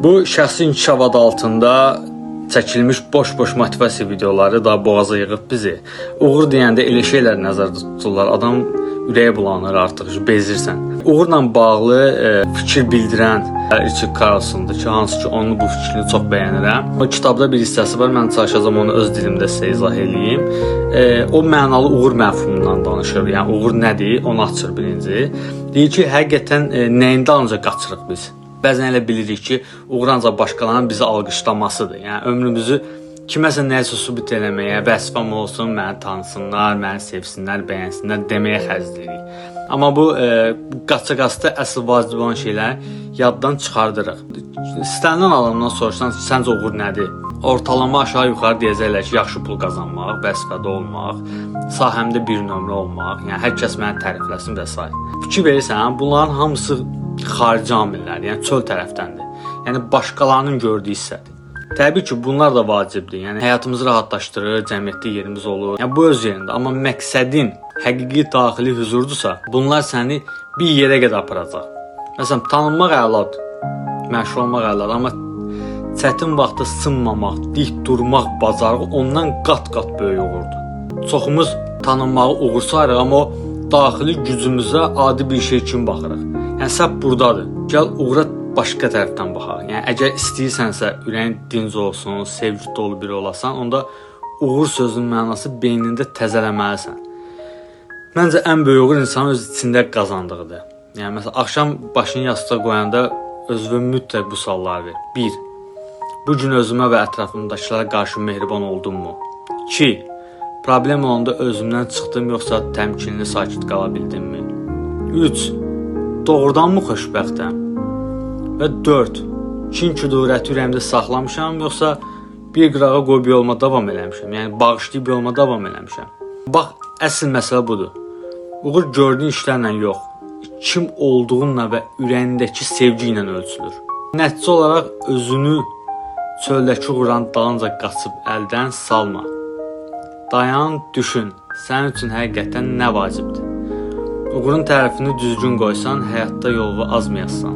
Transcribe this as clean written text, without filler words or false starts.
Bu şəxsi inkişaf adı altında çəkilmiş boş-boş motivasiya videoları da boğaza yığıb bizi. Uğur deyəndə elə şeylər nəzərdə tuturlar. Adam ürəyi bulanır artıq, bezirsən. Uğurla bağlı fikir bildirən Richard Carlson'dur ki, hansı ki onun bu fikrini çox bəyənirəm. O kitabda bir hissəsi var, mən çalışacağam onu öz dilimdə sizə izah edeyim. O mənalı uğur məfhumundan danışır. Yəni uğur nədir? Onu açır birinci. Deyir ki, həqiqətən nəyində ancaq qaçırıq biz? Bəzən elə bilirik ki, uğur ancaq başqalarının bizi alqışlamasıdır. Yəni ömrümüzü kiməsə nəyisə sübut eləməyə, vəzifəm olsun, məni tanısınlar, məni sevsinlər, bəyənsinlər deməyə xərcləyirik. Amma bu qaça-qaçda əsl vacib olan şeyləri yaddan çıxardırıq. İstənilən adamdan soruşsan, səncə uğur nədir? Ortalama aşağı-yuxarı deyəcəklər ki, yaxşı pul qazanmaq, vəzifədə olmaq, sahəmdə bir nömrə olmaq, yəni hər kəs məni tərifləsin və s. Fikir verirsən, bunların hamısı xarici amillər, yəni çöl tərəfdəndir. Yəni başqalarının gördüyü hissədir. Təbii ki, bunlar da vacibdir. Yəni həyatımızı rahatlaşdırır, cəmiyyətdə yerimiz olur. Yəni bu öz yerində, amma məqsədin həqiqi daxili huzurdursa, bunlar səni bir yerə qədər aparacaq. Məsələn, tanınmaq əladır, məşhur olmaq əladır, amma çətin vaxtda sınmamaq, dik durmaq bacarığı ondan qat-qat böyük uğurdur. Çoxumuz tanınmağı uğur sayırıq, amma o daxili gücümüzə adi bir şey kimi baxırıq. Yəni səhv buradadır. Gəl uğura başqa tərəfdən baxaq. Yəni əgər istəyirsənsə, ürəyin dinc olsun, sevgi dolu biri olasan, onda uğur sözünün mənası beynində təzələməlisən. Məncə ən böyük uğur insanın öz içində qazandığıdır. Yəni məsələn, axşam başını yastığa qoyanda özünə mütləq bu sualları ver. 1. Bu gün özümə və ətrafımdakılara qarşı mehriban oldummu? 2. Problem olanda özümdən çıxdım, yoxsa təmkinli, sakit qala bildimmi? 3. Doğrudanmı xoşbəxtəm? Və 4. Kin kudurəti ürəyimdə saxlamışam, yoxsa bir qırağa qoyub yoluma davam eləmişəm? Yəni bağışlayıb yoluma davam eləmişəm. Bax, əsl məsələ budur. Uğur gördüyün işlərlə yox, kim olduğunla və ürəyindəki sevgi ilə ölçülür. Nəticə olaraq özünü çöldəki uğuran dalınca qaçıb əldən salma. Dayan, düşün, sənin üçün həqiqətən nə vacibdir? Uğurun tərifini düzgün qoysan, həyatda yolu azmayassan.